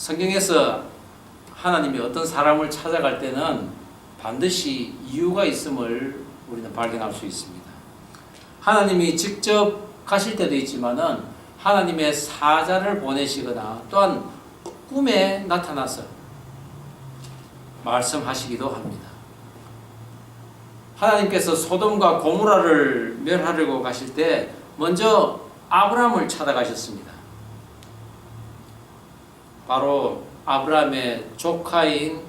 성경에서 하나님이 어떤 사람을 찾아갈 때는 반드시 이유가 있음을 우리는 발견할 수 있습니다. 하나님이 직접 가실 때도 있지만은 하나님의 사자를 보내시거나 또한 꿈에 나타나서 말씀하시기도 합니다. 하나님께서 소돔과 고모라를 멸하려고 가실 때 먼저 아브라함을 찾아가셨습니다. 바로 아브라함의 조카인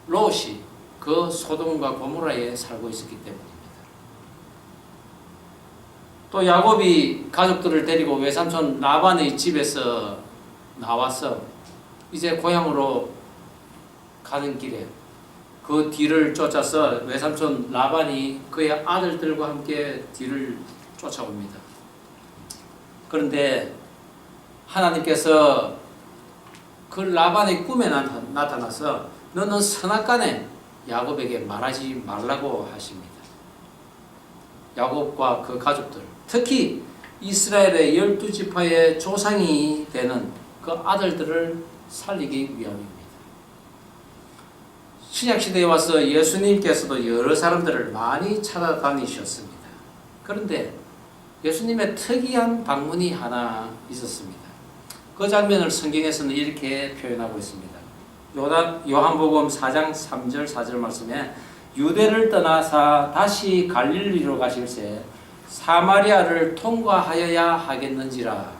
롯이 그 소돔과 고모라에 살고 있었기 때문입니다. 또 야곱이 가족들을 데리고 외삼촌 라반의 집에서 나와서 이제 고향으로 가는 길에 그 뒤를 쫓아서 외삼촌 라반이 그의 아들들과 함께 뒤를 쫓아옵니다. 그런데 하나님께서 그 라반의 꿈에 나타나서 너는 선악간에 야곱에게 말하지 말라고 하십니다. 야곱과 그 가족들, 특히 이스라엘의 12지파의 조상이 되는 그 아들들을 살리기 위함입니다. 신약시대에 와서 예수님께서도 여러 사람들을 많이 찾아다니셨습니다. 그런데 예수님의 특이한 방문이 하나 있었습니다. 그 장면을 성경에서는 이렇게 표현하고 있습니다. 요한복음 4장 3절 4절 말씀에 유대를 떠나사 다시 갈릴리로 가실새 사마리아를 통과하여야 하겠는지라.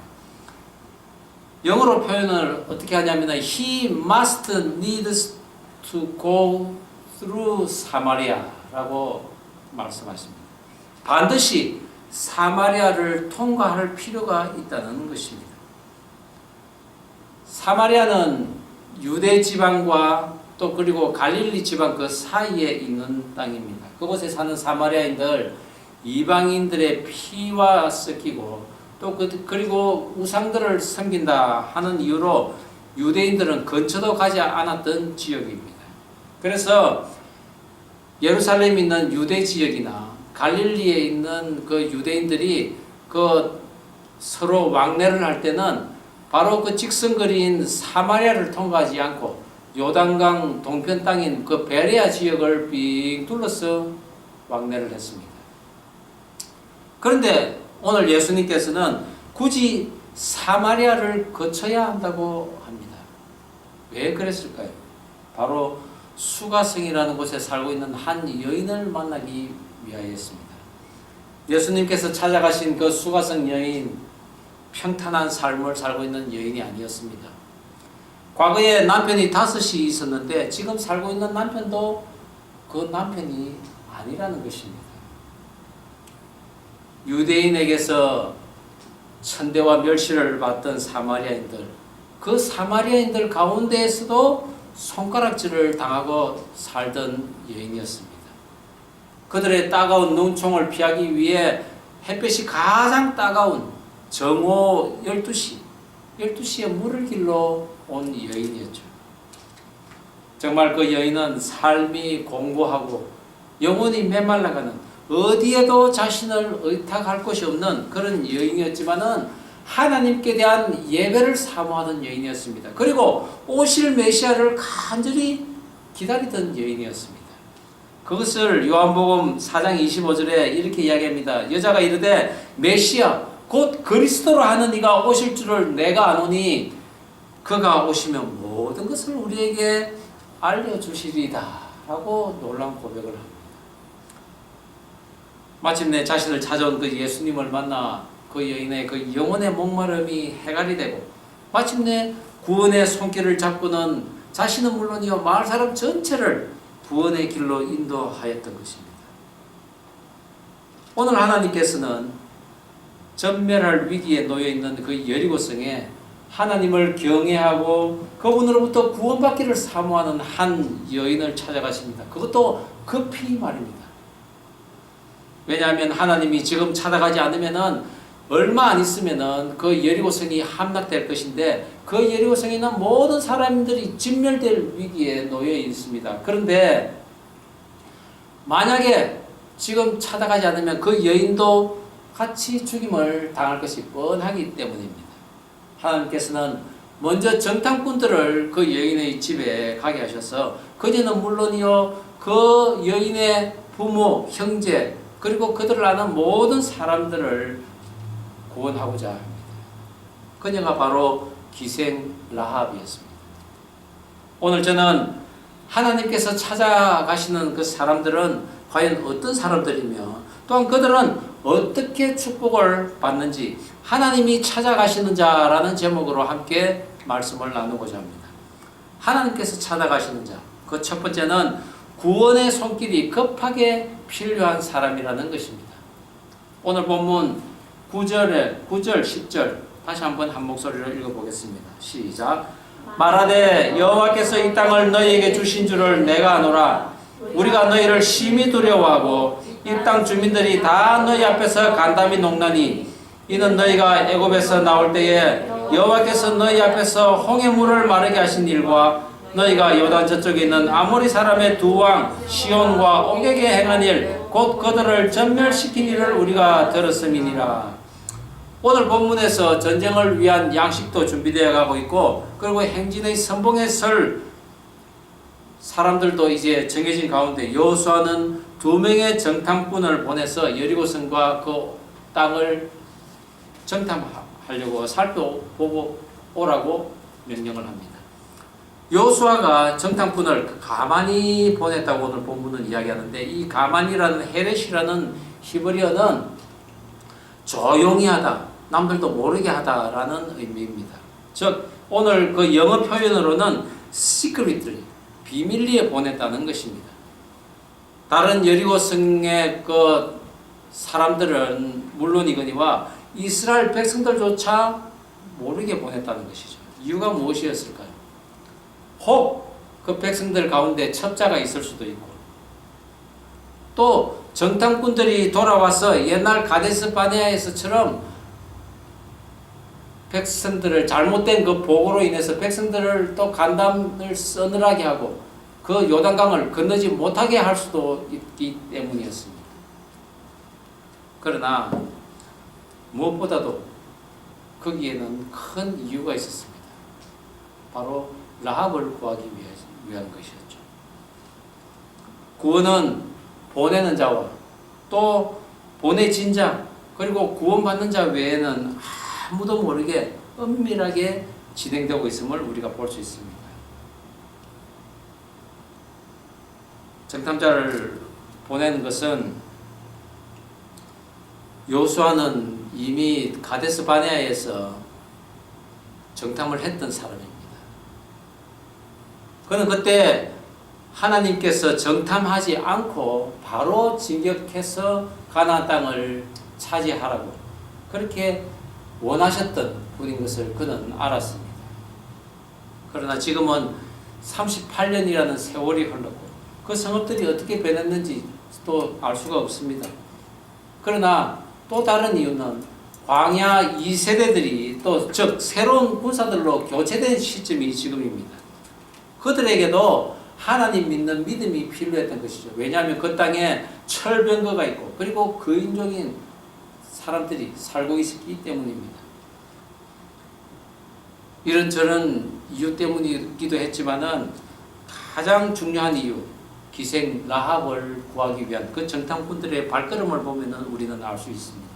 영어로 표현을 어떻게 하냐면 He must needs to go through Samaria라고 말씀하십니다. 반드시 사마리아를 통과할 필요가 있다는 것입니다. 사마리아는 유대 지방과 또 그리고 갈릴리 지방 그 사이에 있는 땅입니다. 그곳에 사는 사마리아인들 이방인들의 피와 섞이고 또 그리고 우상들을 섬긴다 하는 이유로 유대인들은 근처도 가지 않았던 지역입니다. 그래서 예루살렘에 있는 유대 지역이나 갈릴리에 있는 그 유대인들이 그 서로 왕래를 할 때는 바로 그 직선거리인 사마리아를 통과하지 않고 요단강 동편 땅인 그 베레아 지역을 빙 둘러서 왕래를 했습니다. 그런데 오늘 예수님께서는 굳이 사마리아를 거쳐야 한다고 합니다. 왜 그랬을까요? 바로 수가성이라는 곳에 살고 있는 한 여인을 만나기 위하였습니다. 예수님께서 찾아가신 그 수가성 여인, 평탄한 삶을 살고 있는 여인이 아니었습니다. 과거에 남편이 5이 있었는데 지금 살고 있는 남편도 그 남편이 아니라는 것입니다. 유대인에게서 천대와 멸시를 받던 사마리아인들, 그 사마리아인들 가운데에서도 손가락질을 당하고 살던 여인이었습니다. 그들의 따가운 눈총을 피하기 위해 햇볕이 가장 따가운 정오 12시에 물을 길러 온 여인이었죠. 정말 그 여인은 삶이 공고하고 영혼이 메말라가는 어디에도 자신을 의탁할 곳이 없는 그런 여인이었지만은 하나님께 대한 예배를 사모하는 여인이었습니다. 그리고 오실 메시아를 간절히 기다리던 여인이었습니다. 그것을 요한복음 4장 25절에 이렇게 이야기합니다. 여자가 이르되 메시아 곧 그리스도로 하는 이가 오실 줄을 내가 아노니 그가 오시면 모든 것을 우리에게 알려주시리다 라고 놀라운 고백을 합니다. 마침내 자신을 찾아온 그 예수님을 만나 그 여인의 그 영혼의 목마름이 해갈이 되고 마침내 구원의 손길을 잡고는 자신은 물론이요 마을 사람 전체를 구원의 길로 인도하였던 것입니다. 오늘 하나님께서는 전멸할 위기에 놓여있는 그 여리고성에 하나님을 경외하고 그분으로부터 구원받기를 사모하는 한 여인을 찾아가십니다. 그것도 급히 말입니다. 왜냐하면 하나님이 지금 찾아가지 않으면은 얼마 안 있으면은 그 여리고성이 함락될 것인데 그 여리고성에는 모든 사람들이 진멸될 위기에 놓여 있습니다. 그런데 만약에 지금 찾아가지 않으면 그 여인도 같이 죽임을 당할 것이 뻔하기 때문입니다. 하나님께서는 먼저 정탐꾼들을 그 여인의 집에 가게 하셔서 그녀는 물론이요 그 여인의 부모, 형제 그리고 그들을 아는 모든 사람들을 구원하고자 합니다. 그녀가 바로 기생 라합이었습니다. 오늘 저는 하나님께서 찾아가시는 그 사람들은 과연 어떤 사람들이며 또한 그들은 어떻게 축복을 받는지 하나님이 찾아가시는 자라는 제목으로 함께 말씀을 나누고자 합니다. 하나님께서 찾아가시는 자, 그 첫 번째는 구원의 손길이 급하게 필요한 사람이라는 것입니다. 오늘 본문 9절, 10절 다시 한번 한 목소리로 읽어보겠습니다. 시작. 말하되 여호와께서 이 땅을 너희에게 주신 줄을 내가 아노라. 우리가 너희를 심히 두려워하고 이 땅 주민들이 다 너희 앞에서 간담이 녹나니 이는 너희가 애굽에서 나올 때에 여호와께서 너희 앞에서 홍해물을 마르게 하신 일과 너희가 요단 저쪽에 있는 아모리 사람의 두 왕 시온과 옥에게 행한 일 곧 그들을 전멸시킨 일을 우리가 들었음이니라. 오늘 본문에서 전쟁을 위한 양식도 준비되어 가고 있고 그리고 행진의 선봉에 설 사람들도 이제 정해진 가운데 여호수아는 2명의 정탐꾼을 보내서 여리고성과 그 땅을 정탐하려고 살펴보고 오라고 명령을 합니다. 여호수아가 정탐꾼을 가만히 보냈다고 오늘 본문은 이야기하는데 이 가만이라는 헤렛이라는 히브리어는 조용히 하다, 남들도 모르게 하다라는 의미입니다. 즉 오늘 그 영어 표현으로는 secretly, 비밀리에 보냈다는 것입니다. 다른 여리고성의 그 사람들은 물론이거니와 이스라엘 백성들조차 모르게 보냈다는 것이죠. 이유가 무엇이었을까요? 혹 그 백성들 가운데 첩자가 있을 수도 있고 또 정탐꾼들이 돌아와서 옛날 가데스 바네아에서처럼 백성들을 잘못된 그 보고로 인해서 백성들을 또 간담을 서늘하게 하고 그 요단강을 건너지 못하게 할 수도 있기 때문이었습니다. 그러나 무엇보다도 거기에는 큰 이유가 있었습니다. 바로 라합을 구하기 위한 것이었죠. 구원은 보내는 자와 또 보내진 자 그리고 구원받는 자 외에는 아무도 모르게 은밀하게 진행되고 있음을 우리가 볼 수 있습니다. 정탐자를 보내는 것은 여호수아는 이미 가데스 바네아에서 정탐을 했던 사람입니다. 그는 그때 하나님께서 정탐하지 않고 바로 진격해서 가나안 땅을 차지하라고 그렇게 원하셨던 분인 것을 그는 알았습니다. 그러나 지금은 38년이라는 세월이 흘렀고 그 성읍들이 어떻게 변했는지 또 알 수가 없습니다. 그러나 또 다른 이유는 광야 2세대들이 또 즉 새로운 군사들로 교체된 시점이 지금입니다. 그들에게도 하나님 믿는 믿음이 필요했던 것이죠. 왜냐하면 그 땅에 철병거가 있고 그리고 거인종인 사람들이 살고 있기 때문입니다. 이런저런 이유 때문이기도 했지만은 가장 중요한 이유, 기생 라합을 구하기 위한 그 정탐꾼들의 발걸음을 보면은 우리는 알 수 있습니다.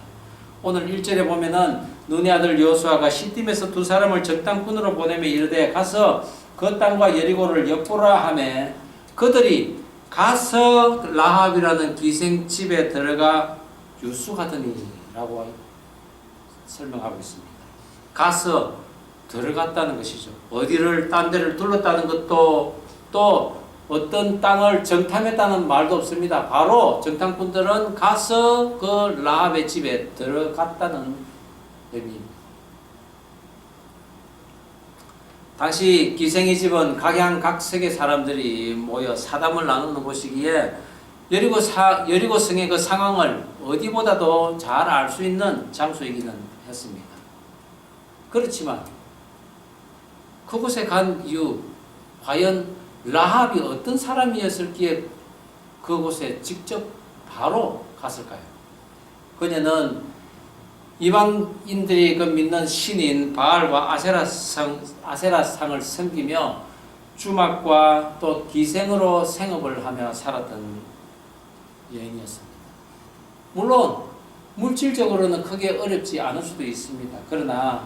오늘 1절에 보면은 눈의 아들 여호수아가 시딤에서 두 사람을 정탐꾼으로 보내며 이르되 가서 그 땅과 여리고를 엿보라 하매 그들이 가서 라합이라는 기생 집에 들어가 유숙하더니 라고 설명하고 있습니다. 가서 들어갔다는 것이죠. 어디를 딴 데를 둘렀다는 것도 또 어떤 땅을 정탐했다는 말도 없습니다. 바로 정탐꾼들은 가서 그 라합의 집에 들어갔다는 의미입니다. 당시 기생의 집은 각양각색의 사람들이 모여 사담을 나누는 곳이기에 여리고성의 그 상황을 어디보다도 잘 알 수 있는 장소이기는 했습니다. 그렇지만 그곳에 간 이유, 과연 라합이 어떤 사람이었을기에 그곳에 직접 바로 갔을까요? 그녀는 이방인들이 그 믿는 신인 바알과 아세라상을 섬기며 주막과 또 기생으로 생업을 하며 살았던 여인이었습니다. 물론 물질적으로는 크게 어렵지 않을 수도 있습니다. 그러나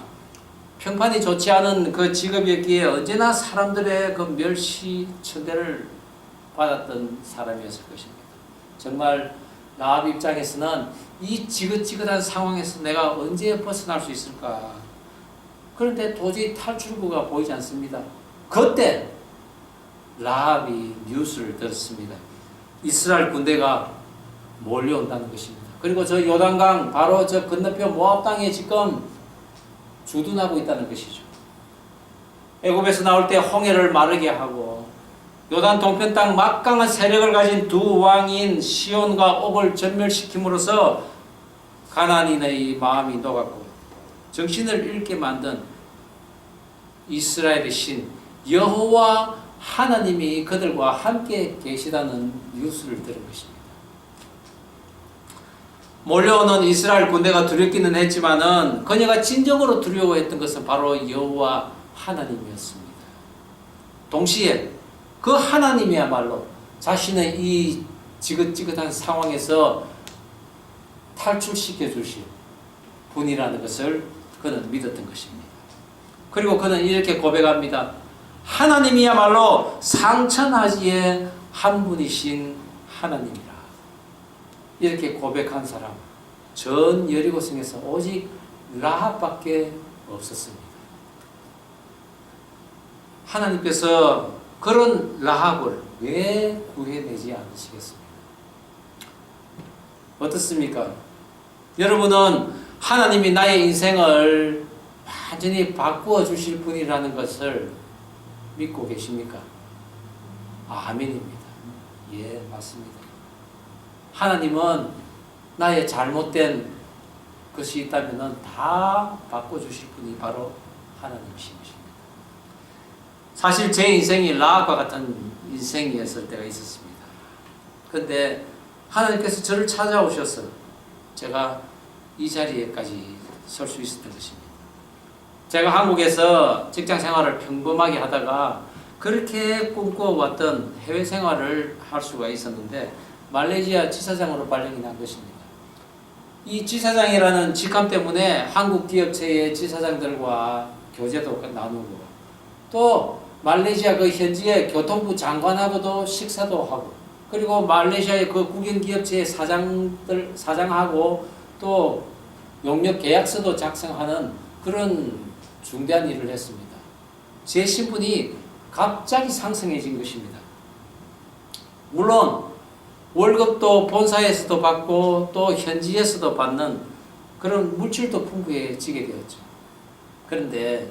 평판이 좋지 않은 그 직업이었기에 언제나 사람들의 그 멸시 천대를 받았던 사람이었을 것입니다. 정말 라합 입장에서는 이 지긋지긋한 상황에서 내가 언제 벗어날 수 있을까? 그런데 도저히 탈출구가 보이지 않습니다. 그때 라합이 뉴스를 들었습니다. 이스라엘 군대가 몰려온다는 것입니다. 그리고 저 요단강 바로 저 건너편 모압 땅에 지금 주둔하고 있다는 것이죠. 애굽에서 나올 때 홍해를 마르게 하고 요단 동편 땅 막강한 세력을 가진 두 왕인 시온과 옥을 전멸시킴으로써 가나안인의 마음이 녹았고 정신을 잃게 만든 이스라엘의 신 여호와 하나님이 그들과 함께 계시다는 뉴스를 들은 것입니다. 몰려오는 이스라엘 군대가 두렵기는 했지만은 그녀가 진정으로 두려워했던 것은 바로 여호와 하나님이었습니다. 동시에 그 하나님이야말로 자신의 이 지긋지긋한 상황에서 탈출시켜 주실 분이라는 것을 그는 믿었던 것입니다. 그리고 그는 이렇게 고백합니다. 하나님이야말로 상천하지의 한 분이신 하나님이라. 이렇게 고백한 사람 전 여리고성에서 오직 라합밖에 없었습니다. 하나님께서 그런 라합을 왜 구해내지 않으시겠습니까? 어떻습니까? 여러분은 하나님이 나의 인생을 완전히 바꾸어 주실 분이라는 것을 믿고 계십니까? 아멘입니다. 예, 맞습니다. 하나님은 나의 잘못된 것이 있다면 다 바꿔주실 분이 바로 하나님이신 것입니다. 사실 제 인생이 라합과 같은 인생이었을 때가 있었습니다. 그런데 하나님께서 저를 찾아오셔서 제가 이 자리에까지 설 수 있었던 것입니다. 제가 한국에서 직장 생활을 평범하게 하다가 그렇게 꿈꿔왔던 해외 생활을 할 수가 있었는데 말레이시아 지사장으로 발령이 난 것입니다. 이 지사장이라는 직함 때문에 한국 기업체의 지사장들과 교제도 나누고 또 말레이시아 그 현지의 교통부 장관하고도 식사도 하고 그리고 말레이시아의 그 국영기업체의 사장하고 또 용역 계약서도 작성하는 그런 중대한 일을 했습니다. 제 신분이 갑자기 상승해진 것입니다. 물론 월급도 본사에서도 받고 또 현지에서도 받는 그런 물질도 풍부해지게 되었죠. 그런데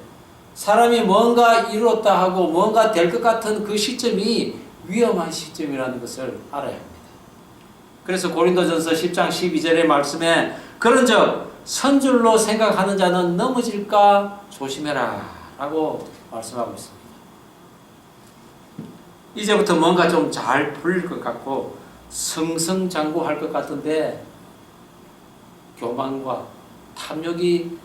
사람이 뭔가 이루었다 하고 뭔가 될 것 같은 그 시점이 위험한 시점이라는 것을 알아야 합니다. 그래서 고린도전서 10장 12절의 말씀에 그런즉 선줄로 생각하는 자는 넘어질까 조심해라 라고 말씀하고 있습니다. 이제부터 뭔가 좀 잘 풀릴 것 같고 승승장구할 것 같은데 교만과 탐욕이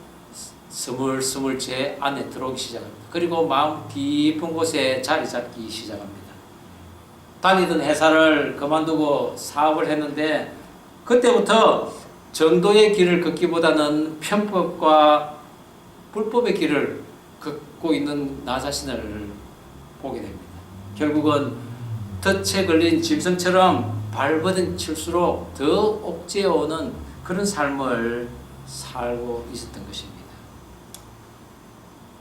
스물스물 제 안에 들어오기 시작합니다. 그리고 마음 깊은 곳에 자리 잡기 시작합니다. 다니던 회사를 그만두고 사업을 했는데 그때부터 정도의 길을 걷기보다는 편법과 불법의 길을 걷고 있는 나 자신을 보게 됩니다. 결국은 덫에 걸린 짐승처럼 발버둥칠수록 더 옥죄어오는 그런 삶을 살고 있었던 것입니다.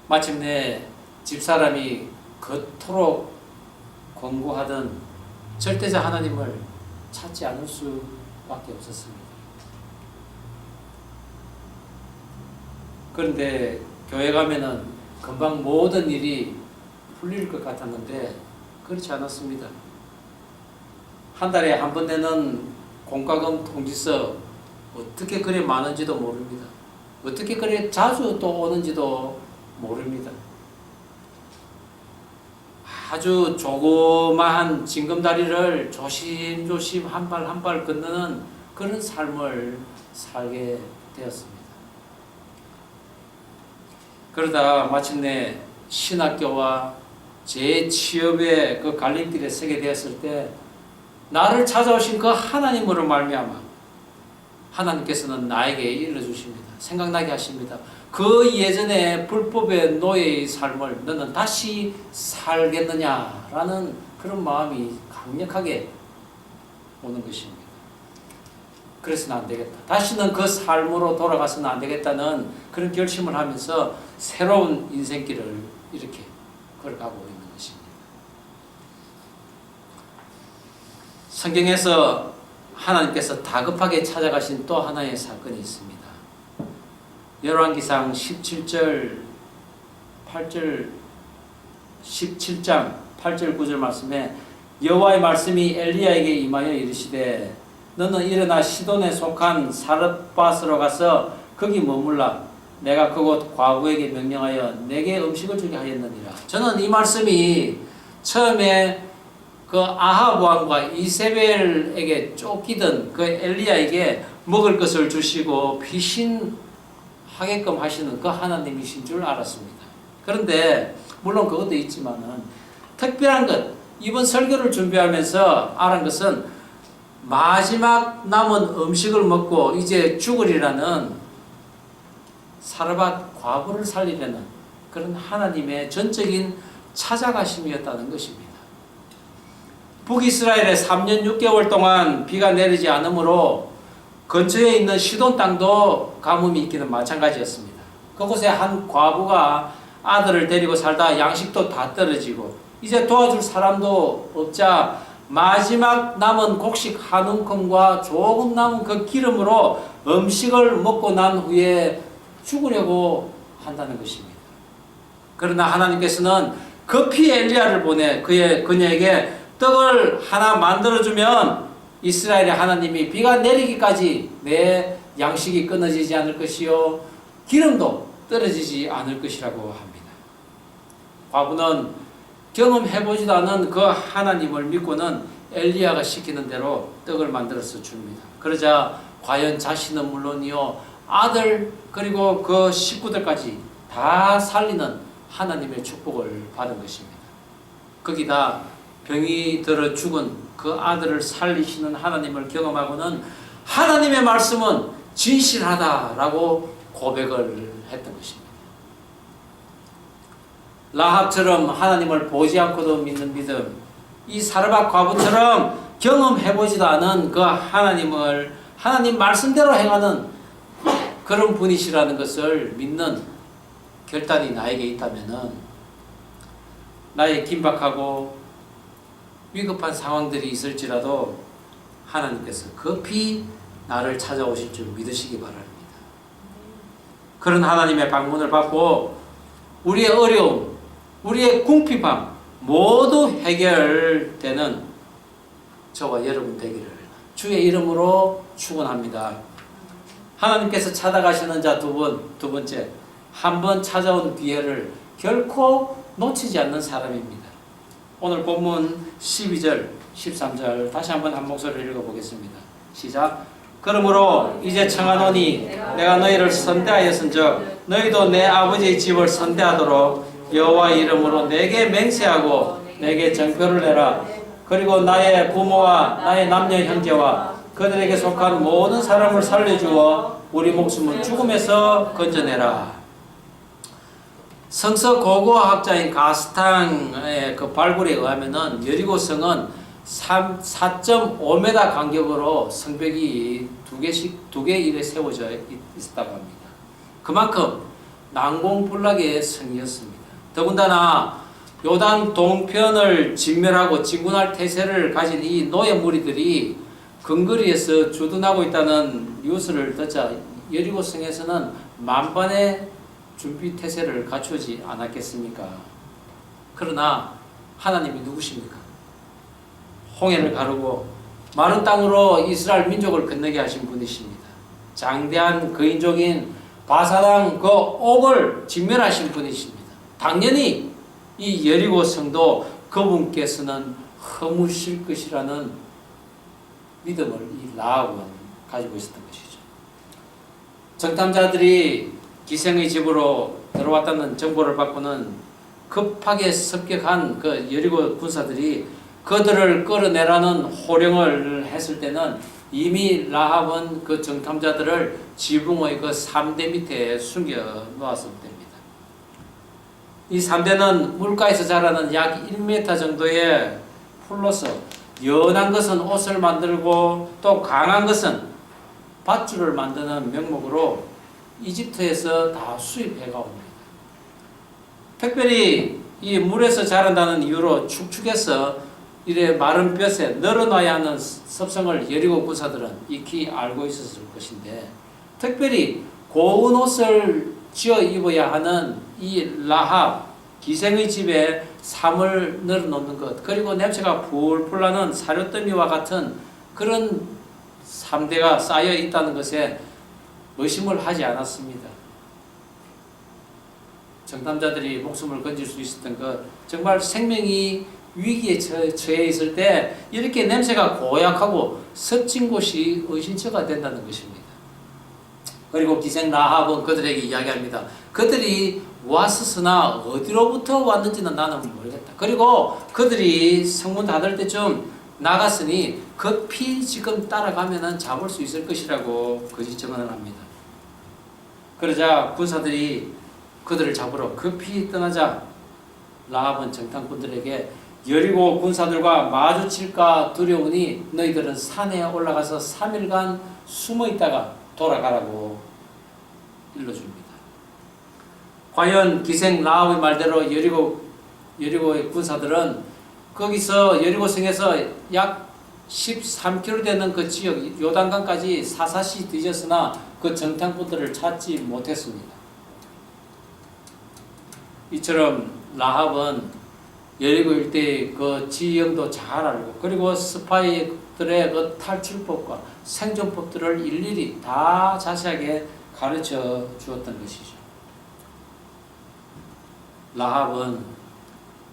마침내 집사람이 그토록 권고하던 절대자 하나님을 찾지 않을 수밖에 없었습니다. 그런데 교회 가면은 금방 모든 일이 풀릴 것 같았는데 그렇지 않았습니다. 한 달에 한 번 내는 공과금 통지서 어떻게 그리 많은지도 모릅니다. 어떻게 그리 자주 또 오는지도 모릅니다. 아주 조그마한 징검다리를 조심조심 한 발 한 발 건너는 그런 삶을 살게 되었습니다. 그러다 마침내 신학교와 제 취업의 그 갈림길에 서게 되었을 때 나를 찾아오신 그 하나님으로 말미암아 하나님께서는 나에게 일러주십니다. 생각나게 하십니다. 그 예전에 불법의 노예의 삶을 너는 다시 살겠느냐라는 그런 마음이 강력하게 오는 것입니다. 그래서는 안 되겠다. 다시는 그 삶으로 돌아가서는 안 되겠다는 그런 결심을 하면서 새로운 인생길을 이렇게 걸어가고 있는 것입니다. 성경에서 하나님께서 다급하게 찾아가신 또 하나의 사건이 있습니다. 열왕기상 17장 8절 9절 말씀에 여호와의 말씀이 엘리야에게 임하여 이르시되 너는 일어나 시돈에 속한 사르밧으로 가서 거기 머물라. 내가 그곳 과부에게 명령하여 내게 음식을 주게 하였느니라. 저는 이 말씀이 처음에 그 아합 왕과 이세벨에게 쫓기던 그 엘리야에게 먹을 것을 주시고 피신하게끔 하시는 그 하나님이신 줄 알았습니다. 그런데 물론 그것도 있지만은 특별한 것, 이번 설교를 준비하면서 알은 것은 마지막 남은 음식을 먹고 이제 죽으리라는 사르밧 과부를 살리려는 그런 하나님의 전적인 찾아가심이었다는 것입니다. 북이스라엘에 3년 6개월 동안 비가 내리지 않으므로 근처에 있는 시돈 땅도 가뭄이 있기는 마찬가지였습니다. 그곳에 한 과부가 아들을 데리고 살다 양식도 다 떨어지고 이제 도와줄 사람도 없자 마지막 남은 곡식 한 움큼과 조금 남은 그 기름으로 음식을 먹고 난 후에 죽으려고 한다는 것입니다. 그러나 하나님께서는 급히 엘리야를 보내 그녀에게 떡을 하나 만들어주면 이스라엘의 하나님이 비가 내리기까지 내 양식이 끊어지지 않을 것이요 기름도 떨어지지 않을 것이라고 합니다. 과부는 경험해보지도 않은 그 하나님을 믿고는 엘리야가 시키는 대로 떡을 만들어서 줍니다. 그러자 과연 자신은 물론이요 아들 그리고 그 식구들까지 다 살리는 하나님의 축복을 받은 것입니다. 거기다 병이 들어 죽은 그 아들을 살리시는 하나님을 경험하고는 하나님의 말씀은 진실하다라고 고백을 했던 것입니다. 라합처럼 하나님을 보지 않고도 믿는 믿음, 이 사르밧 과부처럼 경험해보지도 않은 그 하나님을 하나님 말씀대로 행하는 그런 분이시라는 것을 믿는 결단이 나에게 있다면은 나의 긴박하고 위급한 상황들이 있을지라도 하나님께서 급히 나를 찾아오실 줄 믿으시기 바랍니다. 그런 하나님의 방문을 받고 우리의 어려움, 우리의 궁핍함 모두 해결되는 저와 여러분 되기를 주의 이름으로 축원합니다. 하나님께서 찾아가시는 자 두 번째, 한 번 찾아온 기회를 결코 놓치지 않는 사람입니다. 오늘 본문 12절, 13절 다시 한번 한 목소리를 읽어보겠습니다. 시작. 그러므로 이제 청하노니 내가 너희를 선대하였은즉 너희도 내 아버지의 집을 선대하도록 여호와의 이름으로 내게 맹세하고 내게 정표를 내라. 그리고 나의 부모와 나의 남녀 형제와 그들에게 속한 모든 사람을 살려주어 우리 목숨을 죽음에서 건져내라. 성서 고고학자인 가스탕의 그 발굴에 의하면은 여리고 성은 4.5m 간격으로 성벽이 두 개 이래 세워져 있었다고 합니다. 그만큼 난공불락의 성이었습니다. 더군다나 요단 동편을 진멸하고 진군할 태세를 가진 이 노예 무리들이 근거리에서 주둔하고 있다는 뉴스를 듣자 여리고 성에서는 만반의 준비 태세를 갖추지 않았겠습니까? 그러나 하나님이 누구십니까? 홍해를 가르고 마른 땅으로 이스라엘 민족을 건너게 하신 분이십니다. 장대한 거인족인 바사랑 그 옥을 진멸하신 분이십니다. 당연히 이 여리고 성도 그분께서는 허무실 것이라는 믿음을 이 라합은 가지고 있었던 것이죠. 정탐자들이 기생의 집으로 들어왔다는 정보를 받고는 급하게 습격한 그 여리고 군사들이 그들을 끌어내라는 호령을 했을 때는 이미 라합은 그 정탐자들을 지붕의 그 3대 밑에 숨겨 놓았을 때입니다. 이 3대는 물가에서 자라는 약 1m 정도의 풀로서 연한 것은 옷을 만들고 또 강한 것은 밧줄을 만드는 명목으로 이집트에서 다 수입해 가옵니다. 특별히 이 물에서 자란다는 이유로 축축해서 이래 마른 볕에 널어놔야 하는 습성을 여리고 군사들은 익히 알고 있었을 것인데, 특별히 고운 옷을 지어 입어야 하는 이 라합 기생의 집에 삶을 널어놓는 것, 그리고 냄새가 풀풀 나는 사료더미와 같은 그런 3대가 쌓여 있다는 것에 의심을 하지 않았습니다. 정탐자들이 목숨을 건질 수 있었던 것, 정말 생명이 위기에 처해 있을 때 이렇게 냄새가 고약하고 습진 곳이 의심처가 된다는 것입니다. 그리고 기생 라합은 그들에게 이야기합니다. 그들이 왔으나 어디로부터 왔는지는 나는 모르겠다. 그리고 그들이 성문 닫을 때쯤 나갔으니 급히 지금 따라가면 잡을 수 있을 것이라고 거짓 증언을 합니다. 그러자 군사들이 그들을 잡으러 급히 떠나자 라합은 정탐꾼들에게 여리고 군사들과 마주칠까 두려우니 너희들은 산에 올라가서 3일간 숨어 있다가 돌아가라고 일러줍니다. 과연 기생 라합의 말대로 여리고의 군사들은 거기서 여리고성에서 약 13km 되는 그 지역 요단강까지 사사시 뒤졌으나 그 정탐꾼들을 찾지 못했습니다. 이처럼 라합은 여리고 일대의 그 지형도 잘 알고, 그리고 스파이들의 그 탈출법과 생존법들을 일일이 다 자세하게 가르쳐 주었던 것이죠. 라합은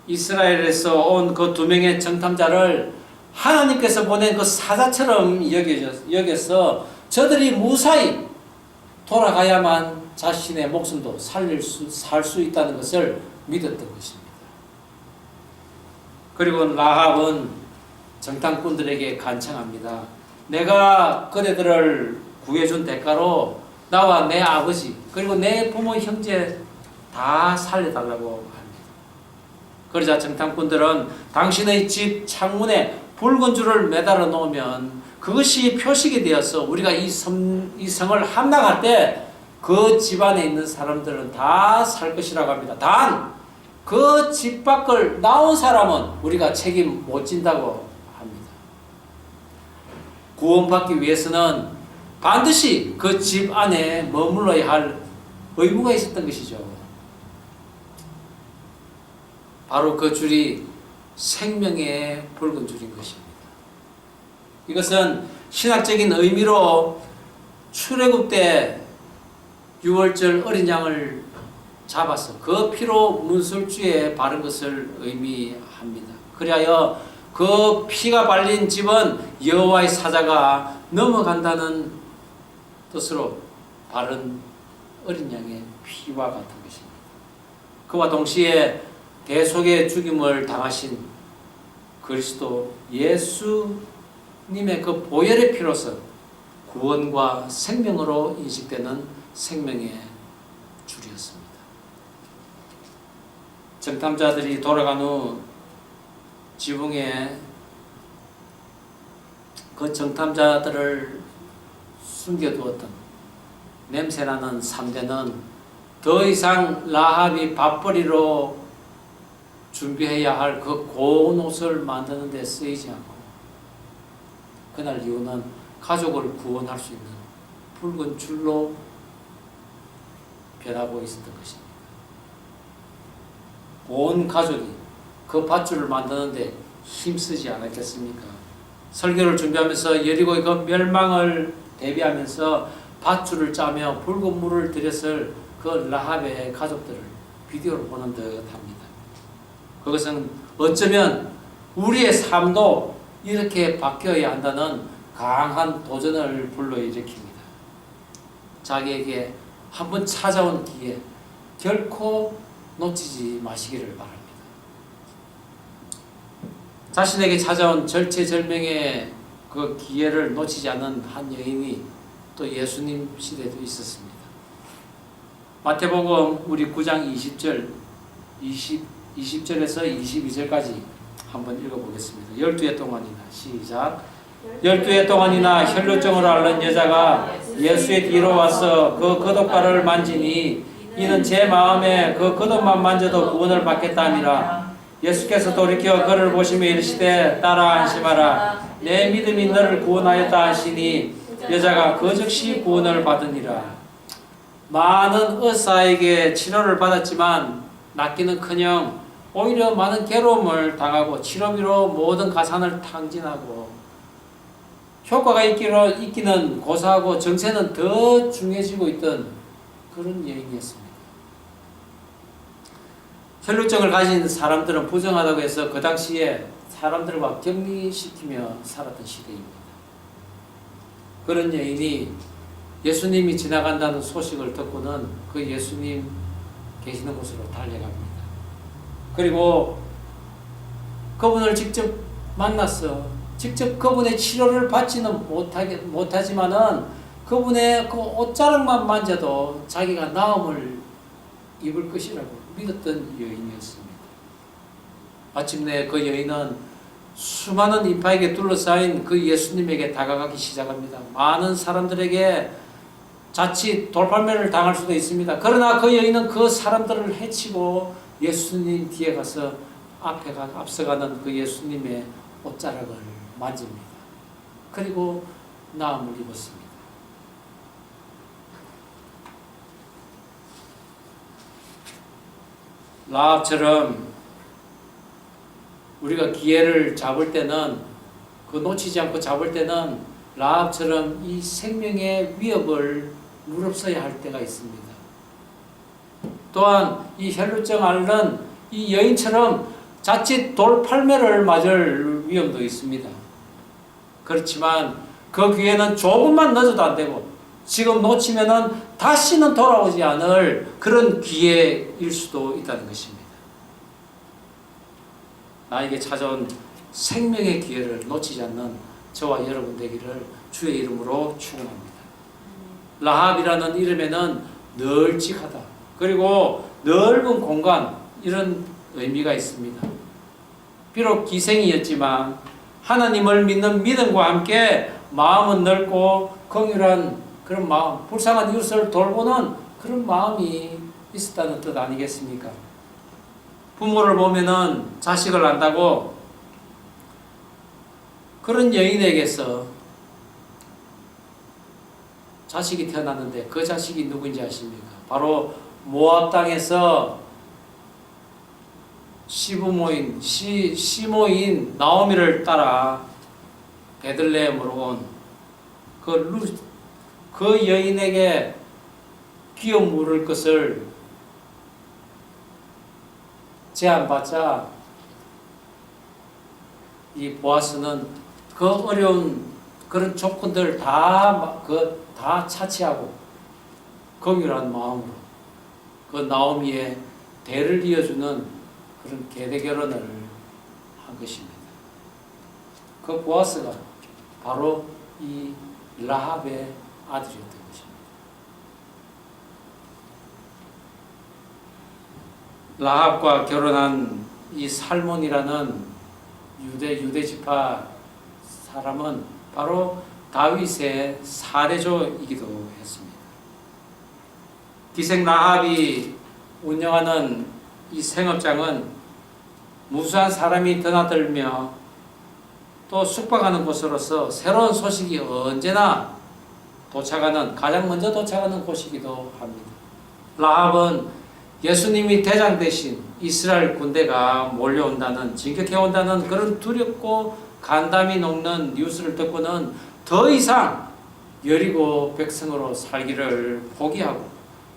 이스라엘에서 온 그 2명의 정탐자를 하나님께서 보낸 그 사자처럼 여겨서 저들이 무사히 돌아가야만 자신의 목숨도 살 수 있다는 것을 믿었던 것입니다. 그리고 라합은 정탐꾼들에게 간청합니다. 내가 그대들을 구해준 대가로 나와 내 아버지 그리고 내 부모 형제 다 살려달라고 합니다. 그러자 정탐꾼들은 당신의 집 창문에 붉은 줄을 매달아 놓으면 그것이 표식이 되어서 우리가 이 성을 함락할 때 그 집안에 있는 사람들은 다 살 것이라고 합니다. 단 그 집 밖을 나온 사람은 우리가 책임 못 진다고 합니다. 구원받기 위해서는 반드시 그 집 안에 머물러야 할 의무가 있었던 것이죠. 바로 그 줄이 생명의 붉은 줄인 것입니다. 이것은 신학적인 의미로 출애굽 때 6월절 어린 양을 잡아서 그 피로 문설주에 바른 것을 의미합니다. 그리하여 그 피가 발린 집은 여호와의 사자가 넘어간다는 뜻으로 바른 어린 양의 피와 같은 것입니다. 그와 동시에 대속의 죽임을 당하신 그리스도 예수님의 그 보혈의 피로서 구원과 생명으로 인식되는 생명의 줄이었습니다. 정탐자들이 돌아간 후 지붕에 그 정탐자들을 숨겨두었던 냄새나는 3대는 더 이상 라합이 밥벌이로 준비해야 할 그 고운 옷을 만드는 데 쓰이지 않고, 그날 이후는 가족을 구원할 수 있는 붉은 줄로 변하고 있었던 것입니다. 온 가족이 그 밧줄을 만드는데 힘쓰지 않았겠습니까? 설교를 준비하면서 여리고의 그 멸망을 대비하면서 밧줄을 짜며 붉은 물을 들였을 그 라합의 가족들을 비디오를 보는 듯합니다. 그것은 어쩌면 우리의 삶도 이렇게 바뀌어야 한다는 강한 도전을 불러일으킵니다. 자기에게 한번 찾아온 기회, 결코 놓치지 마시기를 바랍니다. 자신에게 찾아온 절체절명의 그 기회를 놓치지 않은 한 여인이 또 예수님 시대에도 있었습니다. 마태복음 우리 9장 20절에서 22절까지 한번 읽어보겠습니다. 12해 동안이나 시작. 12해 동안이나 혈루증을 앓는 여자가 예수의 뒤로 와서 그 겉옷가를 만지니 이는 제 마음에 그 겉옷만 만져도 구원을 받겠다 함이라. 예수께서 돌이켜 그를 보시며 이르시되 따라 안심하라. 내 믿음이 너를 구원하였다 하시니 여자가 그 즉시 구원을 받으니라. 많은 의사에게 치료를 받았지만 낫기는커녕 오히려 많은 괴로움을 당하고 치료비로 모든 가산을 탕진하고 효과가 있기는 고사하고 정세는 더 중요해지고 있던 그런 여인이었습니다. 혈루증을 가진 사람들은 부정하다고 해서 그 당시에 사람들과 격리시키며 살았던 시대입니다. 그런 여인이 예수님이 지나간다는 소식을 듣고는 그 예수님 계시는 곳으로 달려갑니다. 그리고 그분을 직접 만났어. 직접 그분의 치료를 받지는 못하지만은 그분의 그 옷자락만 만져도 자기가 나음을 입을 것이라고 믿었던 여인이었습니다. 마침내 그 여인은 수많은 인파에게 둘러싸인 그 예수님에게 다가가기 시작합니다. 많은 사람들에게 자칫 돌팔매를 당할 수도 있습니다. 그러나 그 여인은 그 사람들을 해치고 예수님 뒤에 가서 앞서가는 그 예수님의 옷자락을 만집니다. 그리고 나음을 입었습니다. 라합처럼 우리가 기회를 잡을 때는 그 놓치지 않고 잡을 때는 라합처럼 이 생명의 위협을 무릅써야 할 때가 있습니다. 또한 이 혈루증 앓는 이 여인처럼 자칫 돌팔매를 맞을 위험도 있습니다. 그렇지만 그 기회는 조금만 늦어도 안 되고 지금 놓치면은 다시는 돌아오지 않을 그런 기회일 수도 있다는 것입니다. 나에게 찾아온 생명의 기회를 놓치지 않는 저와 여러분 되기를 주의 이름으로 축원합니다. 라합이라는 이름에는 널찍하다, 그리고 넓은 공간, 이런 의미가 있습니다. 비록 기생이었지만 하나님을 믿는 믿음과 함께 마음은 넓고 긍휼한 그런 마음, 불쌍한 이웃을 돌보는 그런 마음이 있었다는 뜻 아니겠습니까? 부모를 보면은 자식을 안다고 그런 여인에게서 자식이 태어났는데 그 자식이 누구인지 아십니까? 바로 모압 땅에서 시모인 나오미를 따라 베들레헴으로 온 그 여인에게 기업 물을 것을 제안받자 이 보아스는 그 어려운 그런 조건들 다 차치하고 긍휼한 마음으로 그 나오미의 대를 이어주는 그런 계대 결혼을 한 것입니다. 그 보아스가 바로 이 라합의 아들이었던 것입니다. 라합과 결혼한 이 살몬이라는 유대 지파 사람은 바로 다윗의 사례조이기도 했습니다. 기생 라합이 운영하는 이 생업장은 무수한 사람이 드나들며 또 숙박하는 곳으로서 새로운 소식이 언제나 가장 먼저 도착하는 곳이기도 합니다. 라합은 예수님이 대장 대신 이스라엘 군대가 몰려온다는, 진격해온다는 그런 두렵고 간담이 녹는 뉴스를 듣고는 더 이상 여리고 백성으로 살기를 포기하고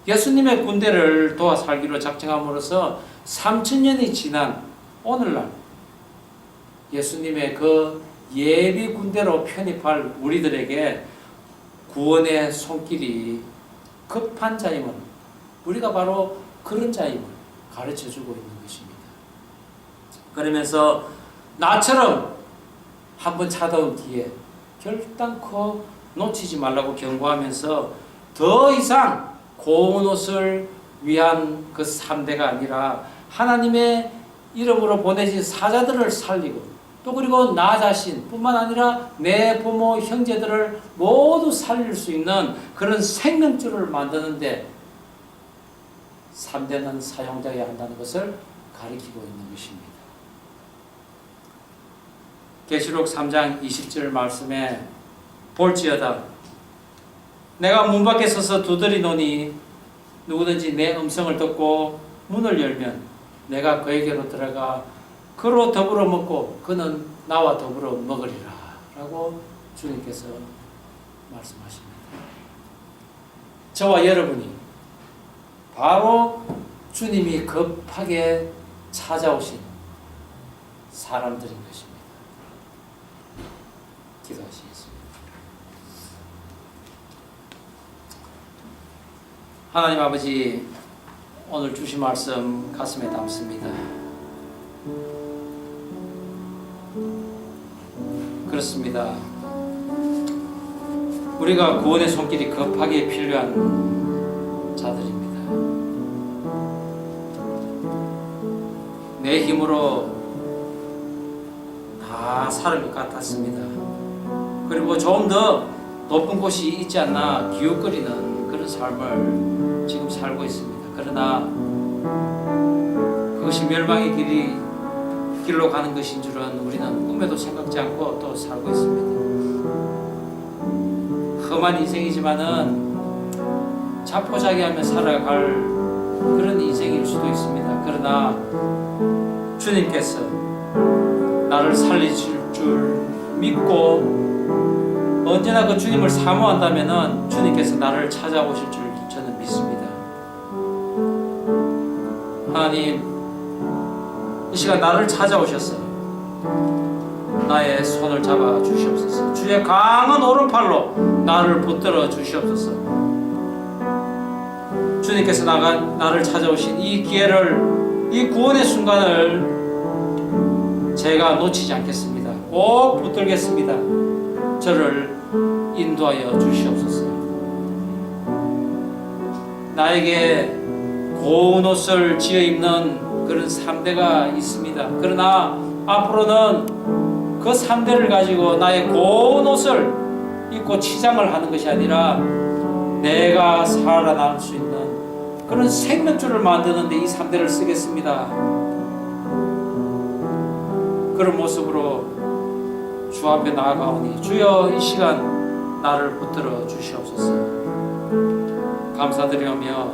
예수님의 군대를 도와 살기로 작정함으로써 3000년이 지난 오늘날 예수님의 그 예비 군대로 편입할 우리들에게 구원의 손길이 급한 자임을 우리가 바로 그런 자임을 가르쳐주고 있는 것입니다. 그러면서 나처럼 한번 찾아온 기회 결단코 놓치지 말라고 경고하면서 더 이상 고운 옷을 위한 그 3대가 아니라 하나님의 이름으로 보내진 사자들을 살리고 또 그리고 나 자신 뿐만 아니라 내 부모 형제들을 모두 살릴 수 있는 그런 생명줄을 만드는데 3대는 사용되어야 한다는 것을 가리키고 있는 것입니다. 계시록 3장 20절 말씀에 볼지어다 내가 문 밖에 서서 두드리노니 누구든지 내 음성을 듣고 문을 열면 내가 그에게로 들어가 그로 더불어 먹고 그는 나와 더불어 먹으리라 라고 주님께서 말씀하십니다. 저와 여러분이 바로 주님이 급하게 찾아오신 사람들인 것입니다. 기도하시겠습니다. 하나님 아버지, 오늘 주신 말씀 가슴에 담습니다. 그렇습니다. 우리가 구원의 손길이 급하게 필요한 자들입니다. 내 힘으로 다 살 것 같았습니다. 그리고 좀 더 높은 곳이 있지 않나 기웃거리는 그런 삶을 지금 살고 있습니다. 그러나 그것이 멸망의 길로 가는 것인 줄은 우리는 꿈에도 생각지 않고 또 살고 있습니다. 험한 인생이지만은 자포자기하며 살아갈 그런 인생일 수도 있습니다. 그러나 주님께서 나를 살리실 줄 믿고 언제나 그 주님을 사모한다면은 주님께서 나를 찾아오실 줄 저는 믿습니다. 하나님, 이 시간 나를 찾아오셔서 나의 손을 잡아 주시옵소서. 주의 강한 오른팔로 나를 붙들어 주시옵소서. 주님께서 나를 찾아오신 이 기회를, 이 구원의 순간을 제가 놓치지 않겠습니다. 꼭 붙들겠습니다. 저를 인도하여 주시옵소서. 나에게 고운 옷을 지어 입는 그런 3대가 있습니다. 그러나 앞으로는 그 3대를 가지고 나의 고운 옷을 입고 치장을 하는 것이 아니라 내가 살아남을 수 있는 그런 생명줄을 만드는 데 이 3대를 쓰겠습니다. 그런 모습으로 주 앞에 나아가오니 주여 이 시간 나를 붙들어 주시옵소서. 감사드리며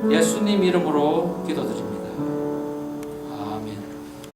예수님 이름으로 기도드립니다.